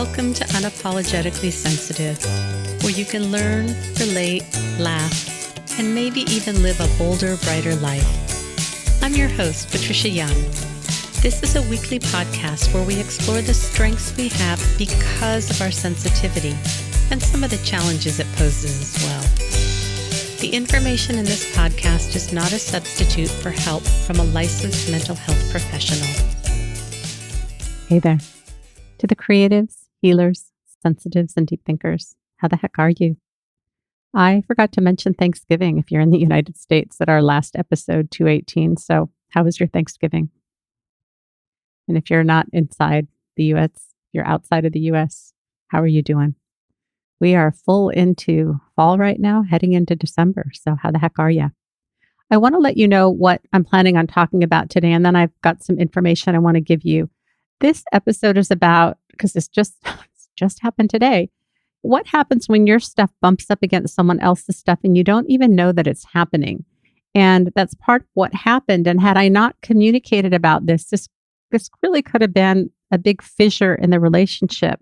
Welcome to Unapologetically Sensitive, where you can learn, relate, laugh, and maybe even live a bolder, brighter life. I'm your host, Patricia Young. This is a weekly podcast where we explore the strengths we have because of our sensitivity and some of the challenges it poses as well. The information in this podcast is not a substitute for help from a licensed mental health professional. Hey there. To the creatives, healers, sensitives, and deep thinkers, how the heck are you? I forgot to mention Thanksgiving if you're in the United States at our last episode 218. So how was your Thanksgiving? And if you're not inside the U.S., you're outside of the U.S., how are you doing? We are full into fall right now, heading into December. So how the heck are you? I want to let you know what I'm planning on talking about today. And then I've got some information I want to give you. This episode is about, because it's just happened today, what happens when your stuff bumps up against someone else's stuff and you don't even know that it's happening. And that's part of what happened. And had I not communicated about this really could have been a big fissure in the relationship.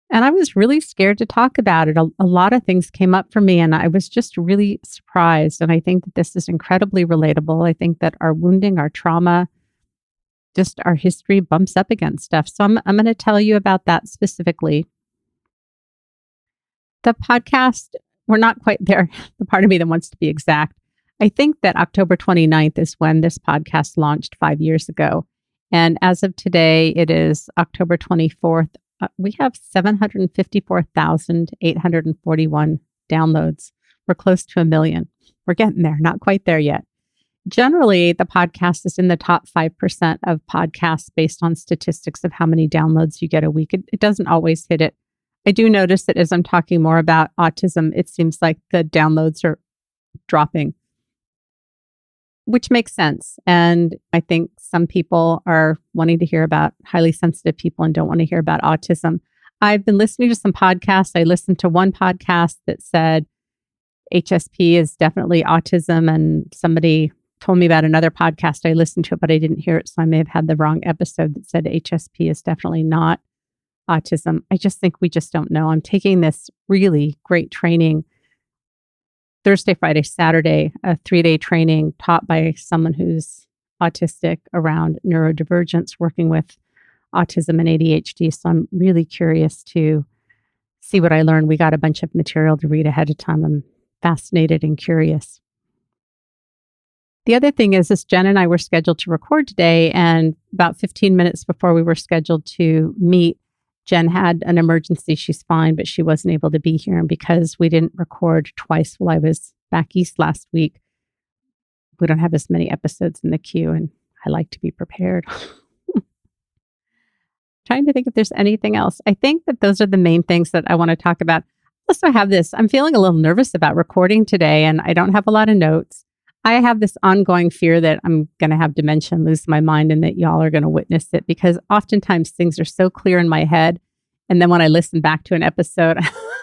And I was really scared to talk about it. A lot of things came up for me and I was just really surprised. And I think that this is incredibly relatable. I think that our wounding, our trauma, just our history bumps up against stuff. So I'm going to tell you about that specifically. The podcast, we're not quite there. The part of me that wants to be exact. I think that October 29th is when this podcast launched 5 years ago. And as of today, it is October 24th. We have 754,841 downloads. We're close to 1 million. We're getting there, not quite there yet. Generally, the podcast is in the top 5% of podcasts based on statistics of how many downloads you get a week. It doesn't always hit it. I do notice that as I'm talking more about autism, it seems like the downloads are dropping, which makes sense. And I think some people are wanting to hear about highly sensitive people and don't want to hear about autism. I've been listening to some podcasts. I listened to one podcast that said HSP is definitely autism, and somebody told me about another podcast. I listened to it, but I didn't hear it. So I may have had the wrong episode that said HSP is definitely not autism. I just think we just don't know. I'm taking this really great training Thursday, Friday, Saturday, a 3-day training taught by someone who's autistic around neurodivergence, working with autism and ADHD. So I'm really curious to see what I learned. We got a bunch of material to read ahead of time. I'm fascinated and curious. The other thing is Jen and I were scheduled to record today, and about 15 minutes before we were scheduled to meet, Jen had an emergency. She's fine, but she wasn't able to be here. And because we didn't record twice while I was back east last week, we don't have as many episodes in the queue, and I like to be prepared. Trying to think if there's anything else. I think that those are the main things that I want to talk about. Also, I have this. I'm feeling a little nervous about recording today, and I don't have a lot of notes. I have this ongoing fear that I'm going to have dementia and lose my mind, and that y'all are going to witness it, because oftentimes things are so clear in my head. And then when I listen back to an episode,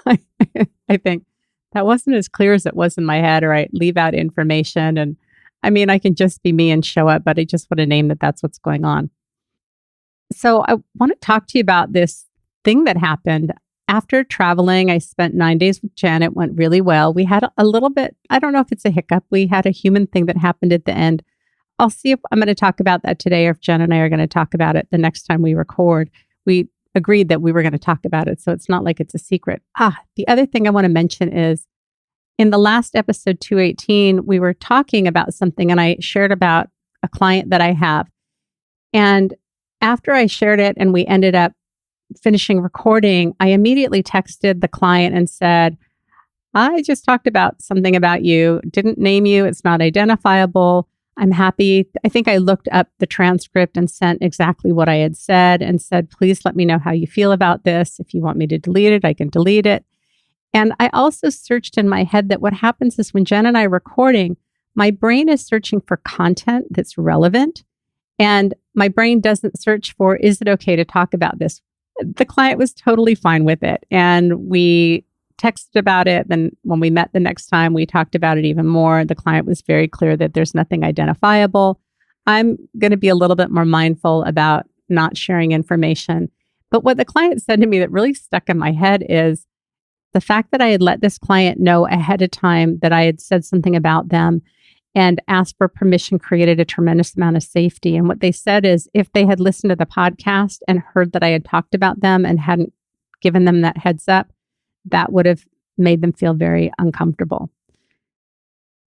I think that wasn't as clear as it was in my head, or I leave out information. And I mean, I can just be me and show up, but I just want to name that that's what's going on. So I want to talk to you about this thing that happened. After traveling, I spent 9 days with Jen. It went really well. We had a little bit, I don't know if it's a hiccup. We had a human thing that happened at the end. I'll see if I'm going to talk about that today, or if Jen and I are going to talk about it the next time we record. We agreed that we were going to talk about it, so it's not like it's a secret. The other thing I want to mention is in the last episode 218, we were talking about something, and I shared about a client that I have. And after I shared it and we ended up finishing recording, I immediately texted the client and said, I just talked about something about you, didn't name you, it's not identifiable. I'm happy. I think I looked up the transcript and sent exactly what I had said and said, please let me know how you feel about this. If you want me to delete it, I can delete it. And I also searched in my head that what happens is when Jen and I are recording, my brain is searching for content that's relevant. And my brain doesn't search for, is it okay to talk about this? The client was totally fine with it. And we texted about it. Then when we met the next time, we talked about it even more. The client was very clear that there's nothing identifiable. I'm going to be a little bit more mindful about not sharing information. But what the client said to me that really stuck in my head is the fact that I had let this client know ahead of time that I had said something about them and asked for permission created a tremendous amount of safety. And what they said is if they had listened to the podcast and heard that I had talked about them and hadn't given them that heads up, that would have made them feel very uncomfortable,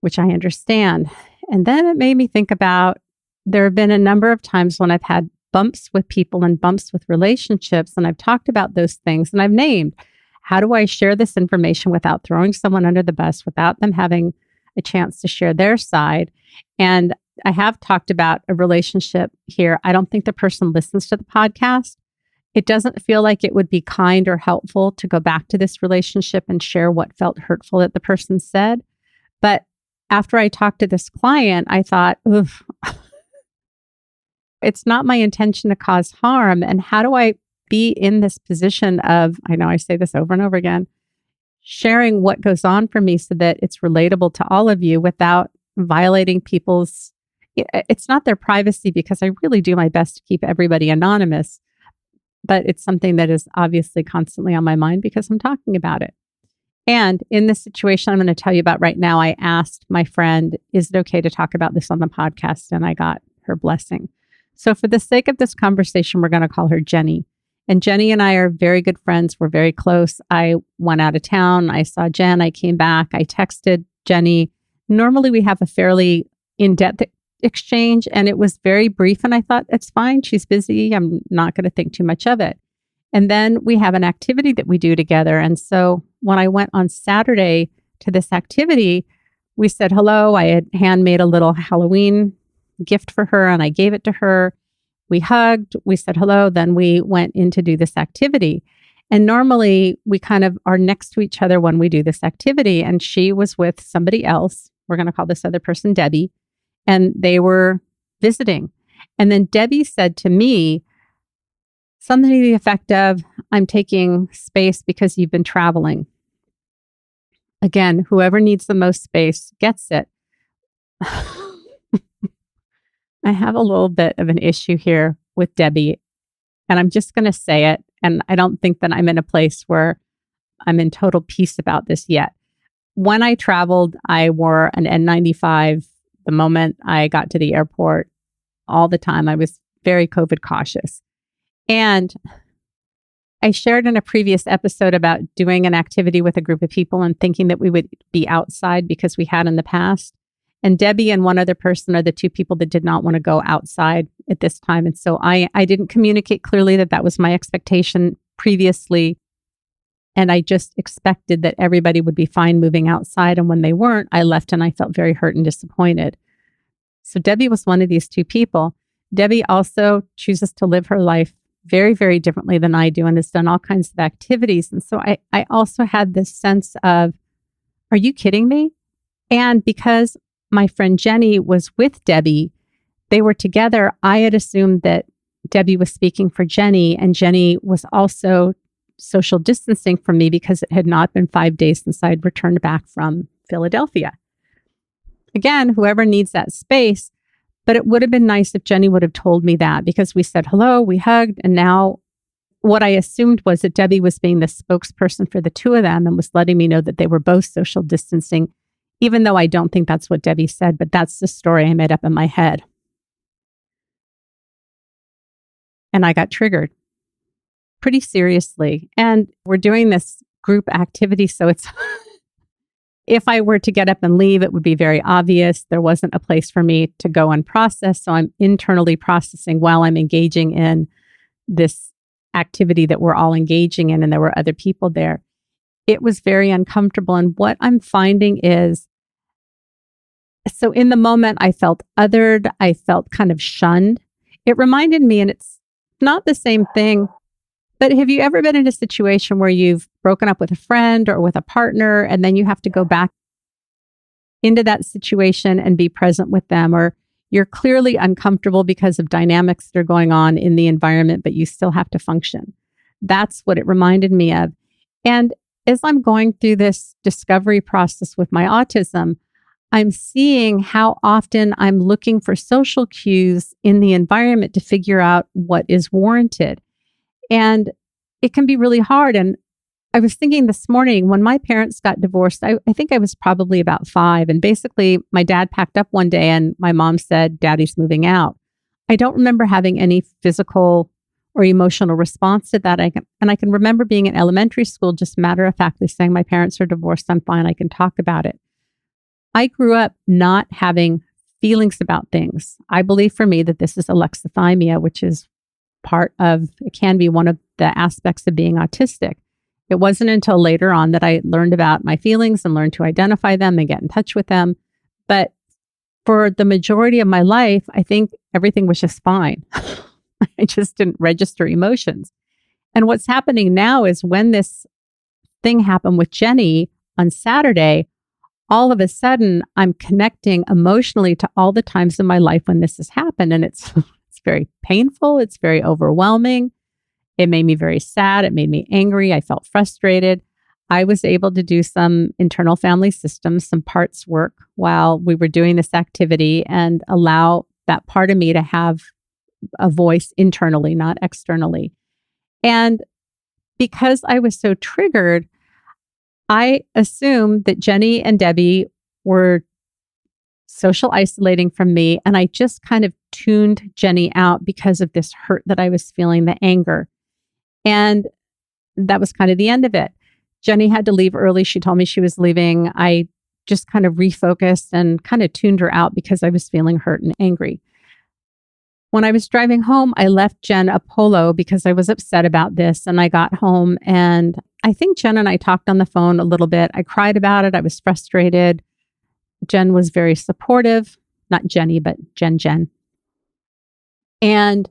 which I understand. And then it made me think about there have been a number of times when I've had bumps with people and bumps with relationships, and I've talked about those things and I've named, how do I share this information without throwing someone under the bus, without them having a chance to share their side? And I have talked about a relationship here. I don't think the person listens to the podcast. It doesn't feel like it would be kind or helpful to go back to this relationship and share what felt hurtful that the person said. But after I talked to this client, I thought, oof, it's not my intention to cause harm. And how do I be in this position of, I know I say this over and over again, sharing what goes on for me so that it's relatable to all of you without violating people's, it's not their privacy because I really do my best to keep everybody anonymous, but it's something that is obviously constantly on my mind because I'm talking about it. And in this situation I'm going to tell you about right now, I asked my friend, is it okay to talk about this on the podcast? And I got her blessing. So for the sake of this conversation, we're going to call her Jenny. And Jenny and I are very good friends. We're very close. I went out of town. I saw Jen. I came back. I texted Jenny. Normally we have a fairly in-depth exchange, and it was very brief. And I thought, it's fine. She's busy. I'm not going to think too much of it. And then we have an activity that we do together. And so when I went on Saturday to this activity, we said hello. I had handmade a little Halloween gift for her and I gave it to her. We hugged, we said hello, then we went in to do this activity. And normally we kind of are next to each other when we do this activity. And she was with somebody else. We're going to call this other person Debbie. And they were visiting. And then Debbie said to me something to the effect of, I'm taking space because you've been traveling. Again, whoever needs the most space gets it. I have a little bit of an issue here with Debbie, and I'm just going to say it. And I don't think that I'm in a place where I'm in total peace about this yet. When I traveled, I wore an N95 the moment I got to the airport. All the time, I was very COVID cautious. And I shared in a previous episode about doing an activity with a group of people and thinking that we would be outside because we had in the past. And Debbie and one other person are the two people that did not want to go outside at this time. And so I didn't communicate clearly that that was my expectation previously. And I just expected that everybody would be fine moving outside. And when they weren't, I left and I felt very hurt and disappointed. So Debbie was one of these two people. Debbie also chooses to live her life very, very differently than I do and has done all kinds of activities. And so I also had this sense of, are you kidding me? And because my friend Jenny was with Debbie, they were together, I had assumed that Debbie was speaking for Jenny, and Jenny was also social distancing from me because it had not been 5 days since I'd returned back from Philadelphia. Again, whoever needs that space, but it would have been nice if Jenny would have told me that, because we said hello, we hugged, and now what I assumed was that Debbie was being the spokesperson for the two of them and was letting me know that they were both social distancing, even though I don't think that's what Debbie said, but that's the story I made up in my head. And I got triggered pretty seriously. And we're doing this group activity, so it's if I were to get up and leave, it would be very obvious. There wasn't a place for me to go and process. So I'm internally processing while I'm engaging in this activity that we're all engaging in, and there were other people there. It was very uncomfortable. And what I'm finding is, so in the moment, I felt othered. I felt kind of shunned. It reminded me, and it's not the same thing, but have you ever been in a situation where you've broken up with a friend or with a partner, and then you have to go back into that situation and be present with them, or you're clearly uncomfortable because of dynamics that are going on in the environment, but you still have to function? That's what it reminded me of. And as I'm going through this discovery process with my autism, I'm seeing how often I'm looking for social cues in the environment to figure out what is warranted. And it can be really hard. And I was thinking this morning when my parents got divorced, I think I was probably about 5. And basically, my dad packed up one day and my mom said, Daddy's moving out. I don't remember having any physical or emotional response to that. And I can remember being in elementary school, just matter of factly saying, my parents are divorced. I'm fine. I can talk about it. I grew up not having feelings about things. I believe for me that this is alexithymia, which is it can be one of the aspects of being autistic. It wasn't until later on that I learned about my feelings and learned to identify them and get in touch with them. But for the majority of my life, I think everything was just fine. I just didn't register emotions. And what's happening now is when this thing happened with Jenny on Saturday, all of a sudden I'm connecting emotionally to all the times in my life when this has happened. And it's very painful. It's very overwhelming. It made me very sad. It made me angry. I felt frustrated. I was able to do some internal family systems, some parts work while we were doing this activity and allow that part of me to have a voice internally, not externally. And because I was so triggered, I assumed that Jenny and Debbie were social isolating from me. And I just kind of tuned Jenny out because of this hurt that I was feeling, the anger. And that was kind of the end of it. Jenny had to leave early. She told me she was leaving. I just kind of refocused and kind of tuned her out because I was feeling hurt and angry. When I was driving home, I left Jen a polo because I was upset about this. And I got home and I think Jen and I talked on the phone a little bit. I cried about it. I was frustrated. Jen was very supportive, not Jenny, but Jen. And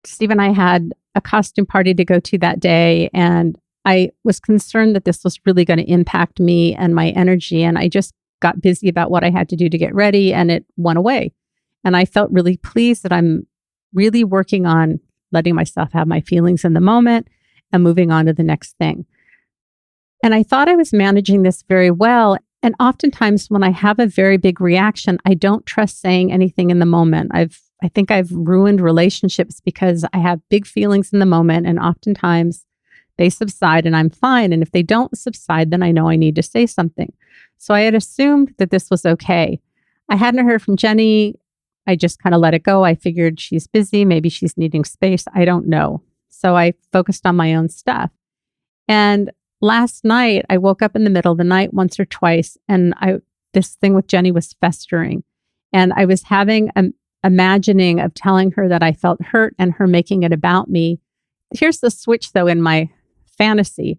Steve and I had a costume party to go to that day. And I was concerned that this was really going to impact me and my energy. And I just got busy about what I had to do to get ready and it went away. And I felt really pleased that I'm really working on letting myself have my feelings in the moment and moving on to the next thing. And I thought I was managing this very well. And oftentimes when I have a very big reaction, I don't trust saying anything in the moment. I think I've ruined relationships because I have big feelings in the moment and oftentimes they subside and I'm fine. And if they don't subside, then I know I need to say something. So I had assumed that this was okay. I hadn't heard from Jenny. I just kind of let it go. I figured she's busy. Maybe she's needing space. I don't know. So I focused on my own stuff. And last night, I woke up in the middle of the night once or twice, and this thing with Jenny was festering. And I was having an imagining of telling her that I felt hurt and her making it about me. Here's the switch, though, in my fantasy,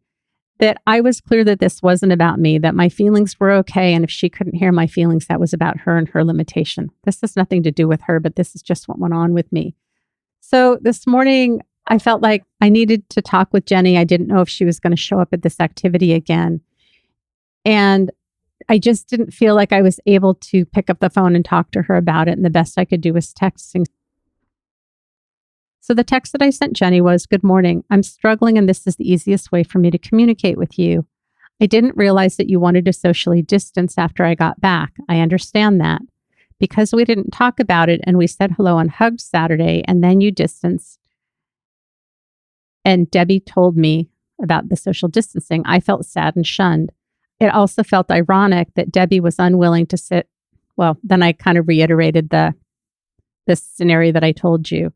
that I was clear that this wasn't about me, that my feelings were okay. And if she couldn't hear my feelings, that was about her and her limitation. This has nothing to do with her, but this is just what went on with me. So this morning, I felt like I needed to talk with Jenny. I didn't know if she was going to show up at this activity again. And I just didn't feel like I was able to pick up the phone and talk to her about it. And the best I could do was texting. So the text that I sent Jenny was, "Good morning. I'm struggling and this is the easiest way for me to communicate with you. I didn't realize that you wanted to socially distance after I got back. I understand that. Because we didn't talk about it and we said hello and hugged Saturday and then you distanced. And Debbie told me about the social distancing. I felt sad and shunned. It also felt ironic that Debbie was unwilling to sit. Well, then I kind of reiterated the scenario that I told you.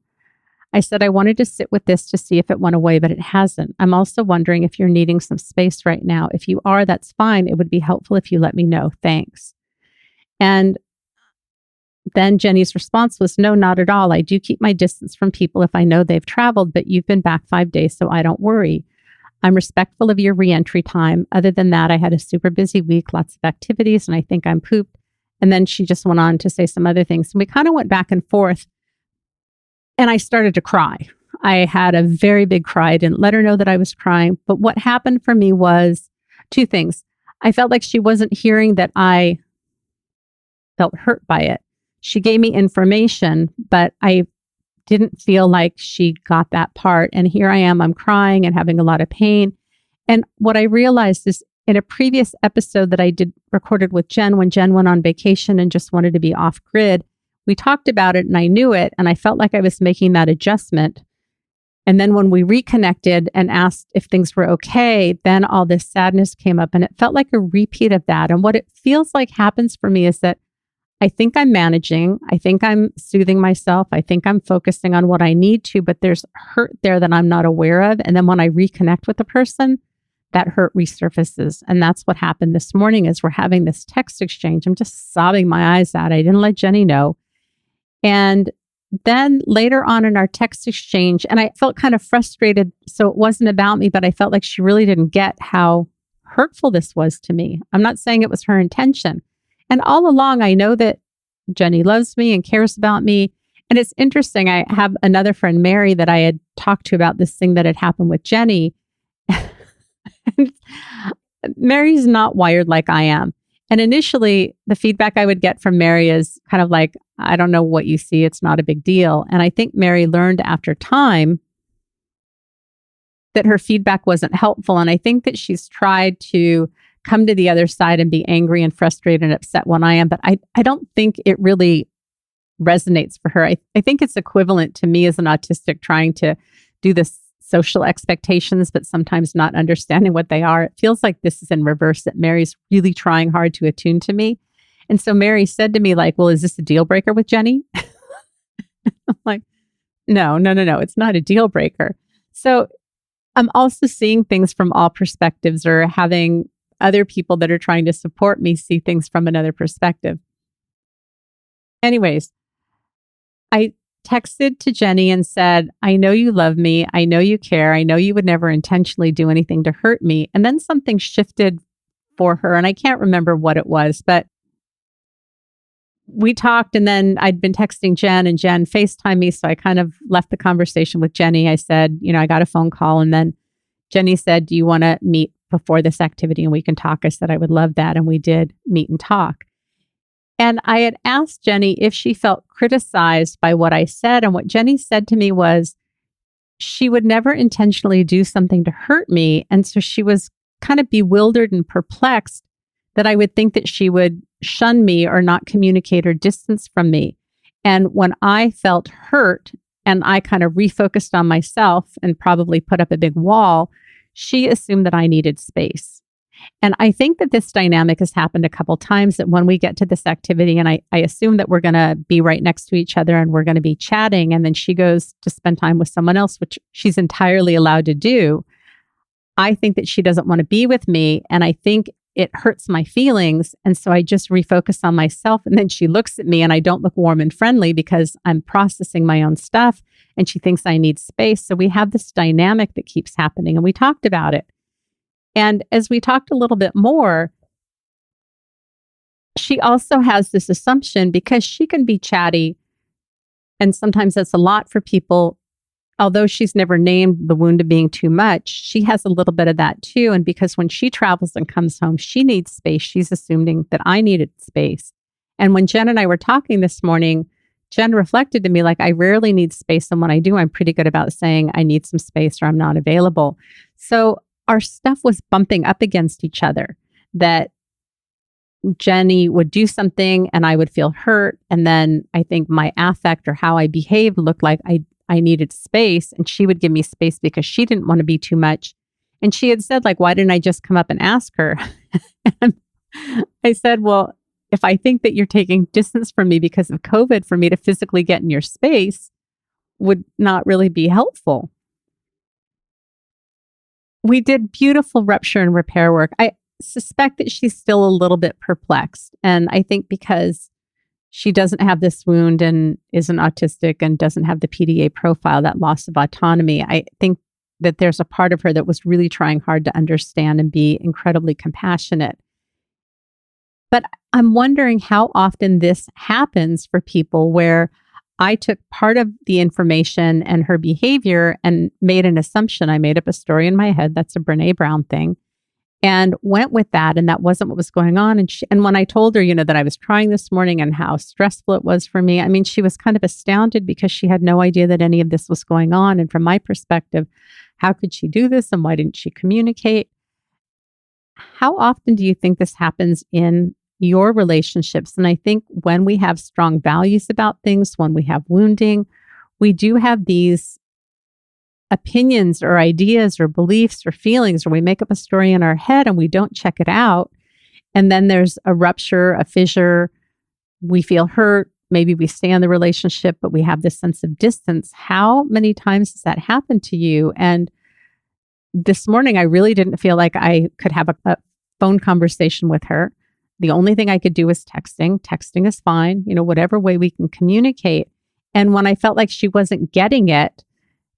I said I wanted to sit with this to see if it went away, but it hasn't. I'm also wondering if you're needing some space right now. If you are, that's fine. It would be helpful if you let me know. Thanks." And then Jenny's response was, "No, not at all. I do keep my distance from people if I know they've traveled, but you've been back 5 days, so I don't worry. I'm respectful of your reentry time. Other than that, I had a super busy week, lots of activities, and I think I'm pooped." And then she just went on to say some other things. And we kind of went back and forth. And I started to cry. I had a very big cry. I didn't let her know that I was crying. But what happened for me was 2 things. I felt like she wasn't hearing that I felt hurt by it. She gave me information, but I didn't feel like she got that part. And here I am, I'm crying and having a lot of pain. And what I realized is in a previous episode that I recorded with Jen, when Jen went on vacation and just wanted to be off grid, we talked about it and I knew it. And I felt like I was making that adjustment And then when we reconnected and asked if things were okay, then all this sadness came up and it felt like a repeat of that. And what it feels like happens for me is that I think I'm managing. I think I'm soothing myself. I think I'm focusing on what I need to, but there's hurt there that I'm not aware of. And then when I reconnect with the person, that hurt resurfaces. And that's what happened this morning as we're having this text exchange. I'm just sobbing my eyes out. I didn't let Jenny know. And then later on in our text exchange, and I felt kind of frustrated. So it wasn't about me, but I felt like she really didn't get how hurtful this was to me. I'm not saying it was her intention. And all along, I know that Jenny loves me and cares about me. And it's interesting. I have another friend, Mary, that I had talked to about this thing that had happened with Jenny. Mary's not wired like I am. And initially, the feedback I would get from Mary is kind of like, I don't know what you see. It's not a big deal. And I think Mary learned after time that her feedback wasn't helpful. And I think that she's tried to come to the other side and be angry and frustrated and upset when I am. But I don't think it really resonates for her. I think it's equivalent to me as an autistic trying to do this social expectations, but sometimes not understanding what they are. It feels like this is in reverse, that Mary's really trying hard to attune to me. And so Mary said to me, like, well, is this a deal breaker with Jenny? I'm like, no, it's not a deal breaker. So I'm also seeing things from all perspectives, or having other people that are trying to support me see things from another perspective. Anyways, I texted to Jenny and said, I know you love me. I know you care. I know you would never intentionally do anything to hurt me. And then something shifted for her. And I can't remember what it was, but we talked, and then I'd been texting Jen, and Jen FaceTimed me. So I kind of left the conversation with Jenny. I said, I got a phone call. And then Jenny said, do you want to meet before this activity and we can talk? I said, I would love that. And we did meet and talk. And I had asked Jenny if she felt criticized by what I said. And what Jenny said to me was she would never intentionally do something to hurt me. And so she was kind of bewildered and perplexed that I would think that she would shun me or not communicate or distance from me. And when I felt hurt and I kind of refocused on myself and probably put up a big wall, she assumed that I needed space. And I think that this dynamic has happened a couple times, that when we get to this activity and I assume that we're going to be right next to each other and we're going to be chatting, and then she goes to spend time with someone else, which she's entirely allowed to do. I think that she doesn't want to be with me. And I think it hurts my feelings. And so I just refocus on myself. And then she looks at me and I don't look warm and friendly because I'm processing my own stuff. And she thinks I need space. So we have this dynamic that keeps happening. And we talked about it. And as we talked a little bit more, she also has this assumption, because she can be chatty, and sometimes that's a lot for people. Although she's never named the wound of being too much, she has a little bit of that too. And because when she travels and comes home, she needs space. She's assuming that I needed space. And when Jen and I were talking this morning, Jen reflected to me, like, I rarely need space. And when I do, I'm pretty good about saying I need some space or I'm not available. So our stuff was bumping up against each other, that Jenny would do something and I would feel hurt. And then I think my affect or how I behaved looked like I needed space, and she would give me space because she didn't want to be too much. And she had said, like, why didn't I just come up and ask her? And I said, well, if I think that you're taking distance from me because of COVID, for me to physically get in your space would not really be helpful. We did beautiful rupture and repair work. I suspect that she's still a little bit perplexed. And I think because she doesn't have this wound and isn't autistic and doesn't have the PDA profile, that loss of autonomy, I think that there's a part of her that was really trying hard to understand and be incredibly compassionate. But I'm wondering how often this happens for people, where I took part of the information and her behavior and made an assumption. I made up a story in my head. That's a Brene Brown thing. And went with that. And that wasn't what was going on. And when I told her, that I was trying this morning and how stressful it was for me, I mean, she was kind of astounded because she had no idea that any of this was going on. And from my perspective, how could she do this? And why didn't she communicate? How often do you think this happens in your relationships? And I think when we have strong values about things, when we have wounding, we do have these opinions or ideas or beliefs or feelings, or we make up a story in our head and we don't check it out. And then there's a rupture, a fissure. We feel hurt. Maybe we stay in the relationship, but we have this sense of distance. How many times has that happened to you? And this morning, I really didn't feel like I could have a phone conversation with her. The only thing I could do was texting. Texting is fine, whatever way we can communicate. And when I felt like she wasn't getting it,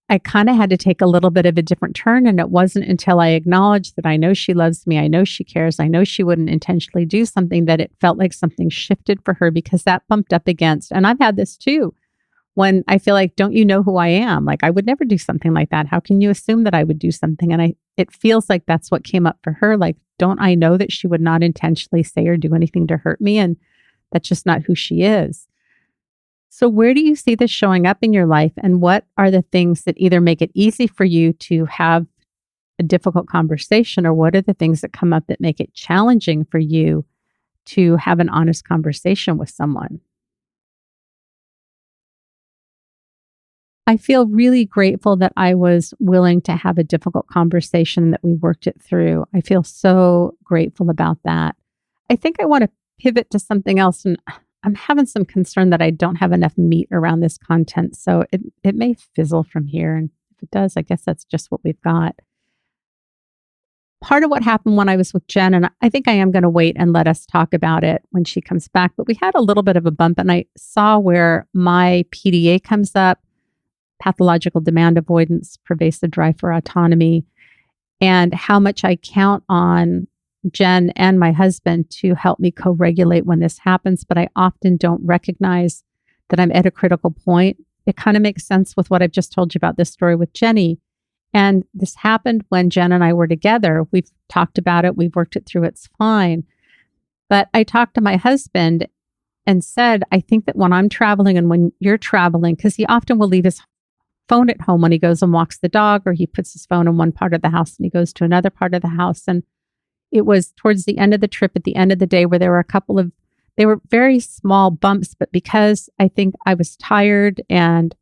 I kind of had to take a little bit of a different turn. And it wasn't until I acknowledged that I know she loves me, I know she cares, I know she wouldn't intentionally do something, that it felt like something shifted for her, because that bumped up against, and I've had this too, when I feel like, don't you know who I am? Like, I would never do something like that. How can you assume that I would do something? And it feels like that's what came up for her. Like, don't I know that she would not intentionally say or do anything to hurt me? And that's just not who she is. So where do you see this showing up in your life? And what are the things that either make it easy for you to have a difficult conversation, or what are the things that come up that make it challenging for you to have an honest conversation with someone? I feel really grateful that I was willing to have a difficult conversation, that we worked it through. I feel so grateful about that. I think I want to pivot to something else, and I'm having some concern that I don't have enough meat around this content. So it may fizzle from here. And if it does, I guess that's just what we've got. Part of what happened when I was with Jen, and I think I am going to wait and let us talk about it when she comes back, but we had a little bit of a bump, and I saw where my PDA comes up: pathological demand avoidance, pervasive drive for autonomy, and how much I count on Jen and my husband to help me co-regulate when this happens, but I often don't recognize that I'm at a critical point. It kind of makes sense with what I've just told you about this story with Jenny. And this happened when Jen and I were together. We've talked about it. We've worked it through. It's fine. But I talked to my husband and said, I think that when I'm traveling and when you're traveling, because he often will leave his phone at home when he goes and walks the dog, or he puts his phone in one part of the house and he goes to another part of the house. And it was towards the end of the trip, at the end of the day, where there were they were very small bumps, but because I think I was tired and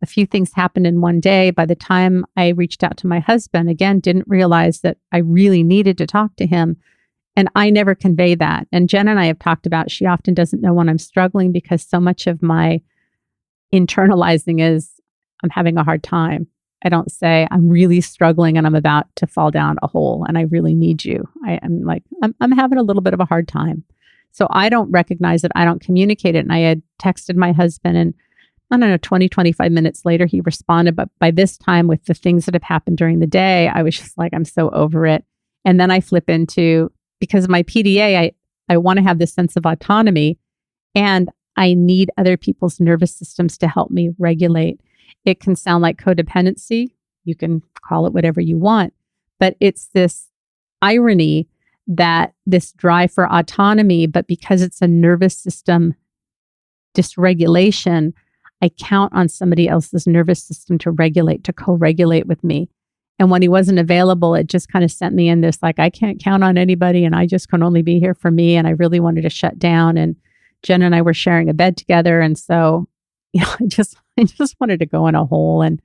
a few things happened in one day, by the time I reached out to my husband, again, didn't realize that I really needed to talk to him. And I never convey that. And Jen and I have talked about, she often doesn't know when I'm struggling, because so much of my internalizing is, I'm having a hard time. I don't say, I'm really struggling and I'm about to fall down a hole and I really need you. I'm like, I'm having a little bit of a hard time. So I don't recognize it. I don't communicate it. And I had texted my husband, and I don't know, 20, 25 minutes later, he responded. But by this time, with the things that have happened during the day, I was just like, I'm so over it. And then I flip into, because of my PDA, I want to have this sense of autonomy, and I need other people's nervous systems to help me regulate. It can sound like codependency. You can call it whatever you want, but it's this irony that this drive for autonomy, but because it's a nervous system dysregulation, I count on somebody else's nervous system to regulate, to co-regulate with me. And when he wasn't available, it just kind of sent me in this, like, I can't count on anybody and I just can only be here for me. And I really wanted to shut down. And Jen and I were sharing a bed together. And so, I just wanted to go in a hole and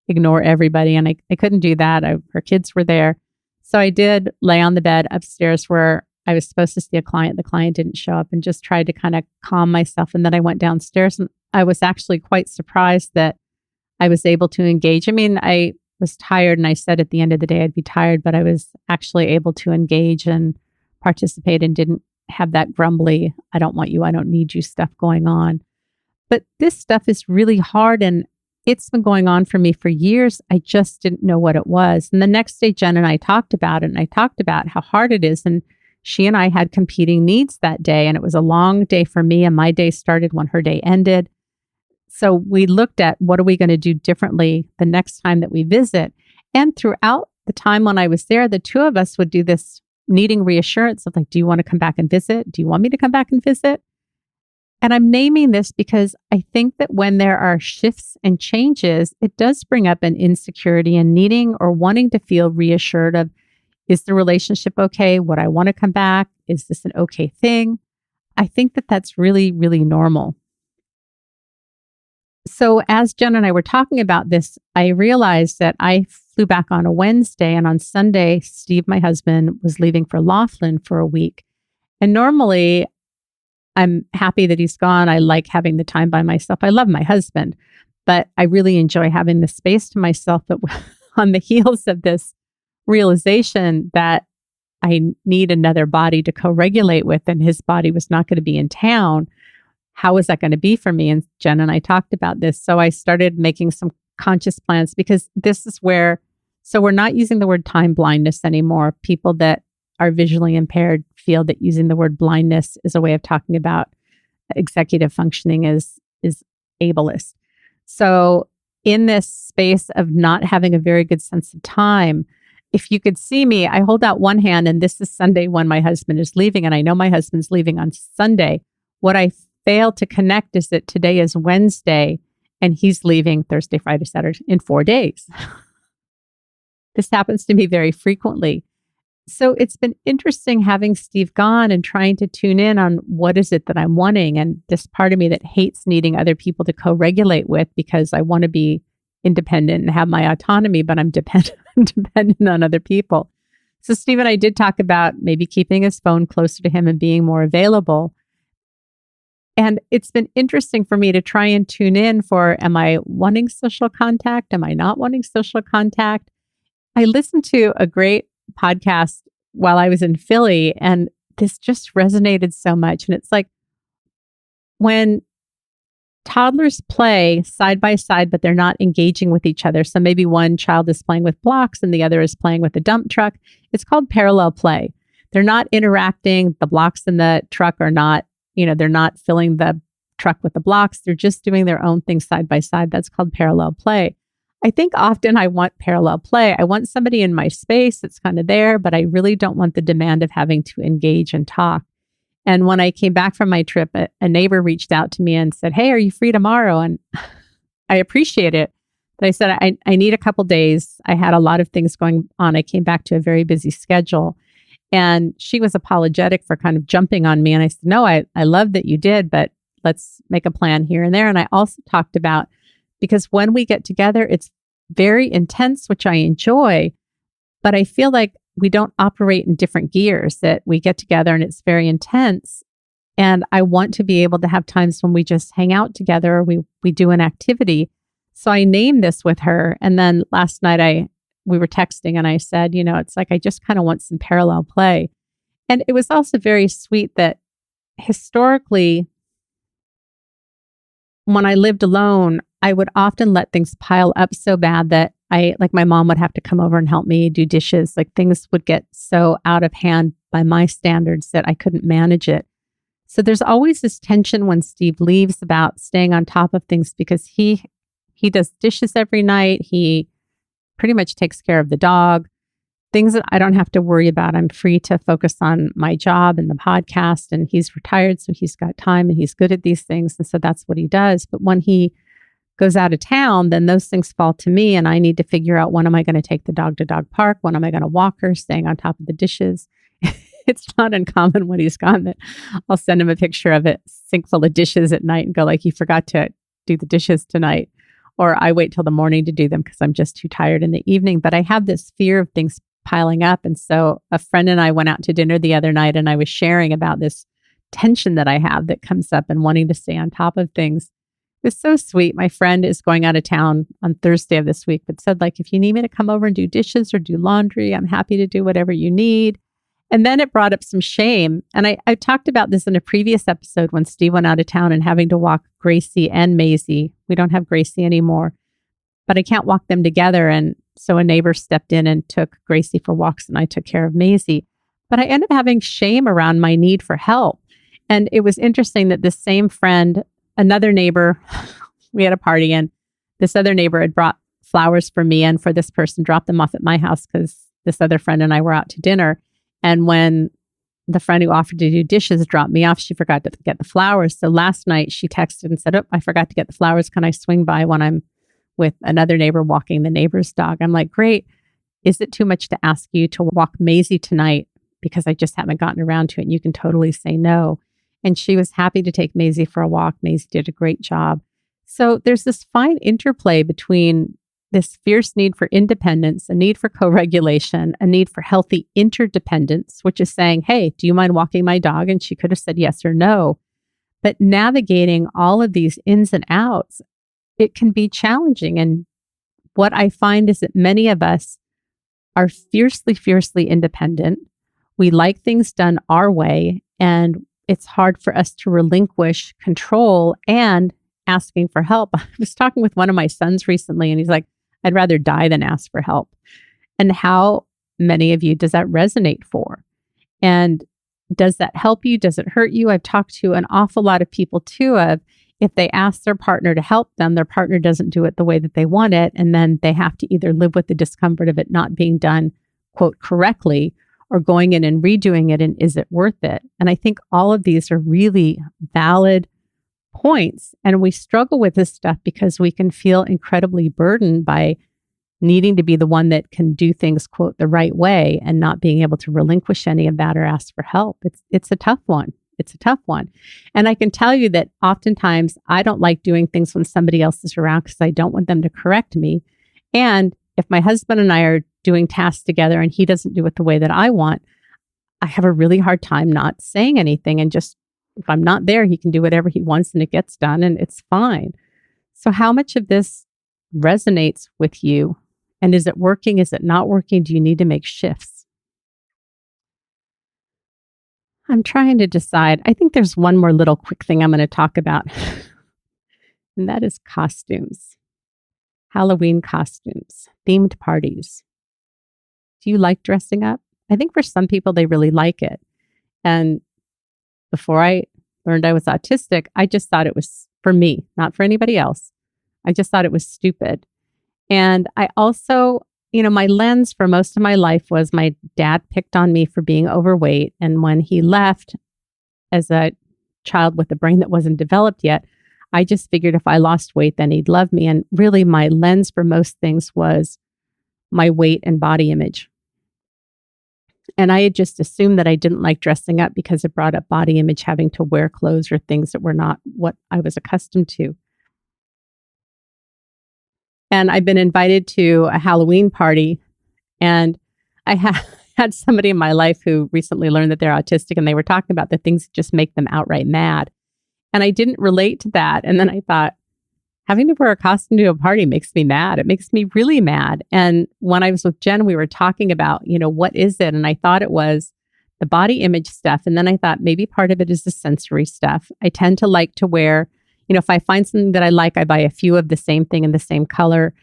ignore everybody. And I couldn't do that. Her kids were there. So I did lay on the bed upstairs where I was supposed to see a client. The client didn't show up, and just tried to kind of calm myself. And then I went downstairs, and I was actually quite surprised that I was able to engage. I mean, I was tired, and I said at the end of the day I'd be tired, but I was actually able to engage and participate and didn't have that grumbly, I don't want you, I don't need you stuff going on. But this stuff is really hard, and it's been going on for me for years. I just didn't know what it was. And the next day, Jen and I talked about it, and I talked about how hard it is. And she and I had competing needs that day, and it was a long day for me, and my day started when her day ended. So we looked at, what are we going to do differently the next time that we visit? And throughout the time when I was there, the two of us would do this needing reassurance of like, do you want to come back and visit? Do you want me to come back and visit? And I'm naming this because I think that when there are shifts and changes, it does bring up an insecurity and needing or wanting to feel reassured of, is the relationship okay? Would I want to come back? Is this an okay thing? I think that that's really, really normal. So as Jen and I were talking about this, I realized that I flew back on a Wednesday, and on Sunday, Steve, my husband, was leaving for Laughlin for a week. And normally I'm happy that he's gone. I like having the time by myself. I love my husband, but I really enjoy having the space to myself. But on the heels of this realization that I need another body to co-regulate with, and his body was not going to be in town, how was that going to be for me? And Jen and I talked about this. So I started making some conscious plans, because this is where, so we're not using the word time blindness anymore. People that are visually impaired feel that using the word blindness is a way of talking about executive functioning is ableist. So in this space of not having a very good sense of time, if you could see me, I hold out one hand, and this is Sunday when my husband is leaving, and I know my husband's leaving on Sunday. What I fail to connect is that today is Wednesday and he's leaving Thursday, Friday, Saturday in 4 days. This happens to me very frequently. So it's been interesting having Steve gone and trying to tune in on what is it that I'm wanting. And this part of me that hates needing other people to co-regulate with, because I want to be independent and have my autonomy, but I'm dependent on other people. So Steve and I did talk about maybe keeping his phone closer to him and being more available. And it's been interesting for me to try and tune in for, am I wanting social contact? Am I not wanting social contact? I listened to a great podcast while I was in Philly, and this just resonated so much. And it's like when toddlers play side by side, but they're not engaging with each other. So maybe one child is playing with blocks and the other is playing with a dump truck. It's called parallel play. They're not interacting. The blocks in the truck are not, they're not filling the truck with the blocks. They're just doing their own thing side by side. That's called parallel play. I think often I want parallel play. I want somebody in my space that's kind of there, but I really don't want the demand of having to engage and talk. And when I came back from my trip, a neighbor reached out to me and said, "Hey, are you free tomorrow?" And I appreciate it. But I said, I need a couple days. I had a lot of things going on. I came back to a very busy schedule. And she was apologetic for kind of jumping on me. And I said, "No, I love that you did, but let's make a plan here and there." And I also talked about, because when we get together, it's very intense, which I enjoy, but I feel like we don't operate in different gears, that we get together and it's very intense. And I want to be able to have times when we just hang out together, or we do an activity. So I named this with her. And then last night we were texting and I said, it's like, I just kind of want some parallel play. And it was also very sweet that historically, when I lived alone, I would often let things pile up so bad that my mom would have to come over and help me do dishes. Like things would get so out of hand by my standards that I couldn't manage it. So there's always this tension when Steve leaves about staying on top of things, because he does dishes every night. He pretty much takes care of the dog, things that I don't have to worry about. I'm free to focus on my job and the podcast, and he's retired, so he's got time and he's good at these things. And so that's what he does. But when he goes out of town, then those things fall to me, and I need to figure out, when am I going to take the dog to dog park? When am I going to walk her, staying on top of the dishes? It's not uncommon when he's gone that I'll send him a picture of a sink full of dishes at night and go like, "You forgot to do the dishes tonight." Or I wait till the morning to do them because I'm just too tired in the evening. But I have this fear of things piling up. And so a friend and I went out to dinner the other night, and I was sharing about this tension that I have that comes up and wanting to stay on top of things. It's so sweet. My friend is going out of town on Thursday of this week, but said, like, "If you need me to come over and do dishes or do laundry, I'm happy to do whatever you need." And then it brought up some shame. And I talked about this in a previous episode when Steve went out of town and having to walk Gracie and Maisie. We don't have Gracie anymore, but I can't walk them together. And so a neighbor stepped in and took Gracie for walks, and I took care of Maisie. But I ended up having shame around my need for help. And it was interesting that this same friend, another neighbor, we had a party, and this other neighbor had brought flowers for me and for this person, dropped them off at my house because this other friend and I were out to dinner. And when the friend who offered to do dishes dropped me off, she forgot to get the flowers. So last night she texted and said, "Oh, I forgot to get the flowers. Can I swing by when I'm with another neighbor walking the neighbor's dog?" I'm like, "Great. Is it too much to ask you to walk Maisie tonight? Because I just haven't gotten around to it." And you can totally say no. And she was happy to take Maisie for a walk. Maisie did a great job. So there's this fine interplay between this fierce need for independence, a need for co regulation, a need for healthy interdependence, which is saying, hey, do you mind walking my dog? And she could have said yes or no. But navigating all of these ins and outs, it can be challenging. And what I find is that many of us are fiercely, fiercely independent. We like things done our way, and it's hard for us to relinquish control and asking for help. I was talking with one of my sons recently, and he's like, I'd rather die than ask for help. And how many of you does that resonate for? And does that help you? Does it hurt you? I've talked to an awful lot of people too of if they ask their partner to help them, their partner doesn't do it the way that they want it. And then they have to either live with the discomfort of it not being done, quote, correctly, or going in and redoing it. And is it worth it? And I think all of these are really valid points. And we struggle with this stuff because we can feel incredibly burdened by needing to be the one that can do things, quote, the right way and not being able to relinquish any of that or ask for help. It's a tough one. It's a tough one. And I can tell you that oftentimes I don't like doing things when somebody else is around because I don't want them to correct me. And if my husband and I are doing tasks together and he doesn't do it the way that I want, I have a really hard time not saying anything. And just if I'm not there, he can do whatever he wants and it gets done and it's fine. So how much of this resonates with you? And is it working? Is it not working? Do you need to make shifts? I'm trying to decide. I think there's one more little quick thing I'm going to talk about, and that is costumes, Halloween costumes, themed parties. Do you like dressing up? I think for some people, they really like it. And before I learned I was autistic, I just thought it was for me, not for anybody else. I just thought it was stupid. And I also, my lens for most of my life was my dad picked on me for being overweight. And when he left as a child with a brain that wasn't developed yet, I just figured if I lost weight, then he'd love me. And really my lens for most things was my weight and body image. And I had just assumed that I didn't like dressing up because it brought up body image, having to wear clothes or things that were not what I was accustomed to. And I've been invited to a Halloween party, and I had somebody in my life who recently learned that they're autistic, and they were talking about the things that just make them outright mad. And I didn't relate to that. And then I thought, having to wear a costume to a party makes me mad. It makes me really mad. And when I was with Jen, we were talking about, what is it? And I thought it was the body image stuff. And then I thought maybe part of it is the sensory stuff. I tend to like to wear, if I find something that I like, I buy a few of the same thing in the same color.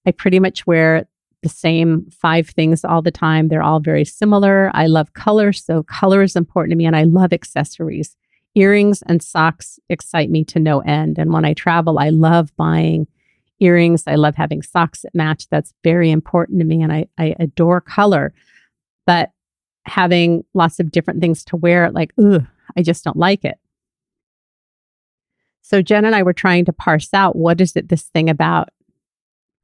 I pretty much wear the same 5 things all the time. They're all very similar. I love color, so color is important to me, and I love accessories. Earrings and socks excite me to no end. And when I travel, I love buying earrings. I love having socks that match. That's very important to me, and I adore color. But having lots of different things to wear, I just don't like it. So Jen and I were trying to parse out, what is it, this thing about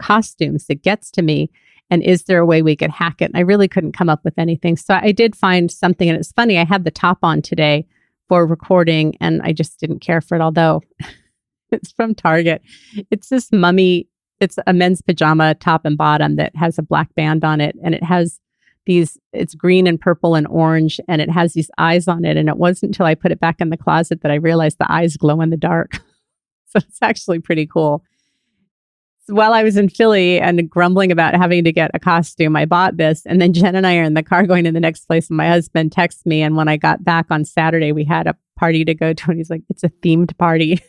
costumes that gets to me? And is there a way we could hack it? And I really couldn't come up with anything. So I did find something. And it's funny, I had the top on today for recording and I just didn't care for it, although it's from Target. It's this mummy, it's a men's pajama top and bottom that has a black band on it. And it has it's green and purple and orange, and it has these eyes on it. And it wasn't until I put it back in the closet that I realized the eyes glow in the dark. So it's actually pretty cool. So while I was in Philly and grumbling about having to get a costume, I bought this. And then Jen and I are in the car going to the next place. And my husband texts me. And when I got back on Saturday, we had a party to go to. And he's like, it's a themed party.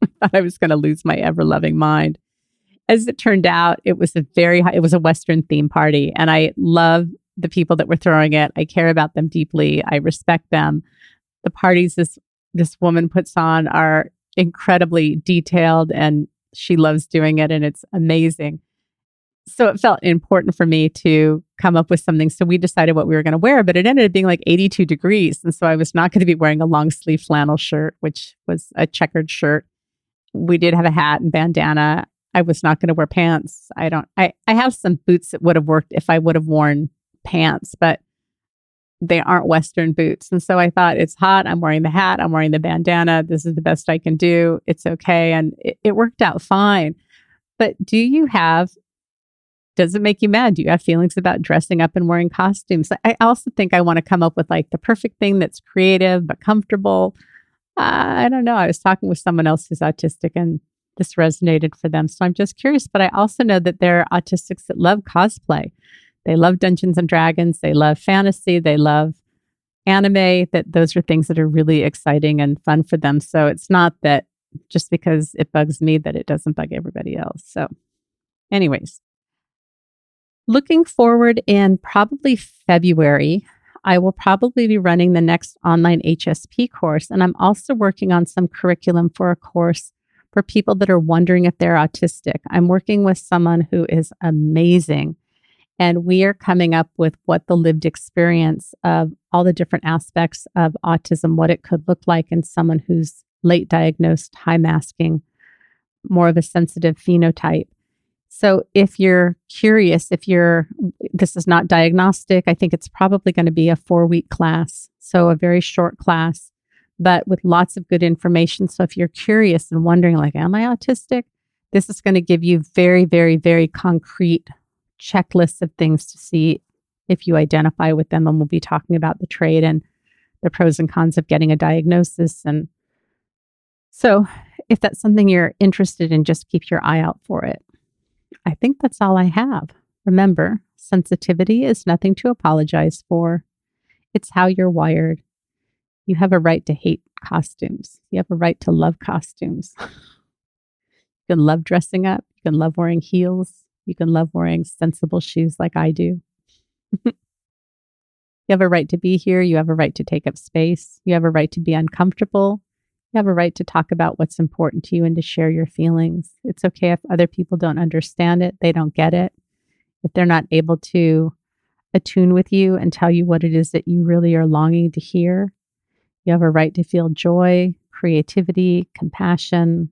I thought I was going to lose my ever-loving mind. As it turned out, it was it was a Western theme party, and I love the people that were throwing it. I care about them deeply. I respect them. The parties this woman puts on are incredibly detailed, and she loves doing it, and it's amazing. So it felt important for me to come up with something. So we decided what we were going to wear, but it ended up being like 82 degrees, and so I was not going to be wearing a long sleeve flannel shirt, which was a checkered shirt. We did have a hat and bandana. I was not going to wear pants. I have some boots that would have worked if I would have worn pants, but they aren't Western boots. And so I thought, it's hot. I'm wearing the hat. I'm wearing the bandana. This is the best I can do. It's okay. And it worked out fine. But does it make you mad? Do you have feelings about dressing up and wearing costumes? I also think I want to come up with like the perfect thing that's creative but comfortable. I don't know. I was talking with someone else who's autistic and this resonated for them. So I'm just curious. But I also know that there are autistics that love cosplay. They love Dungeons and Dragons. They love fantasy. They love anime. That those are things that are really exciting and fun for them. So it's not that just because it bugs me that it doesn't bug everybody else. So anyways, looking forward in probably February, I will probably be running the next online HSP course. And I'm also working on some curriculum for a course for people that are wondering if they're autistic. I'm working with someone who is amazing. And we are coming up with what the lived experience of all the different aspects of autism, what it could look like in someone who's late diagnosed, high masking, more of a sensitive phenotype. So if you're curious, this is not diagnostic, I think it's probably going to be a 4-week class. So a very short class, but with lots of good information. So if you're curious and wondering, like, am I autistic? This is going to give you very, very, very concrete checklists of things to see if you identify with them. And we'll be talking about the trait and the pros and cons of getting a diagnosis. And so if that's something you're interested in, just keep your eye out for it. I think that's all I have. Remember, sensitivity is nothing to apologize for. It's how you're wired. You have a right to hate costumes. You have a right to love costumes. You can love dressing up. You can love wearing heels. You can love wearing sensible shoes like I do. You have a right to be here. You have a right to take up space. You have a right to be uncomfortable. You have a right to talk about what's important to you and to share your feelings. It's okay if other people don't understand it, they don't get it. If they're not able to attune with you and tell you what it is that you really are longing to hear. You have a right to feel joy, creativity, compassion.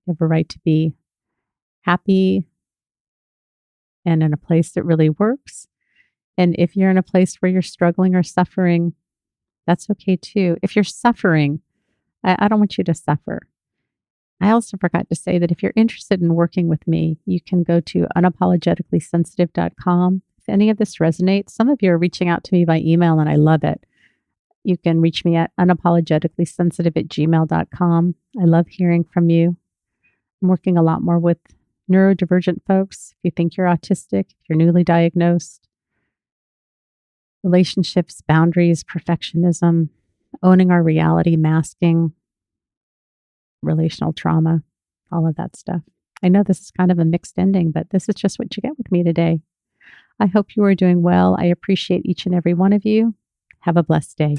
You have a right to be happy and in a place that really works. And if you're in a place where you're struggling or suffering, that's okay too. If you're suffering, I don't want you to suffer. I also forgot to say that if you're interested in working with me, you can go to unapologeticallysensitive.com. If any of this resonates, some of you are reaching out to me by email and I love it. You can reach me at unapologeticallysensitive@gmail.com. I love hearing from you. I'm working a lot more with neurodivergent folks. If you think you're autistic, if you're newly diagnosed, relationships, boundaries, perfectionism, owning our reality, masking, relational trauma, all of that stuff. I know this is kind of a mixed ending, but this is just what you get with me today. I hope you are doing well. I appreciate each and every one of you. Have a blessed day.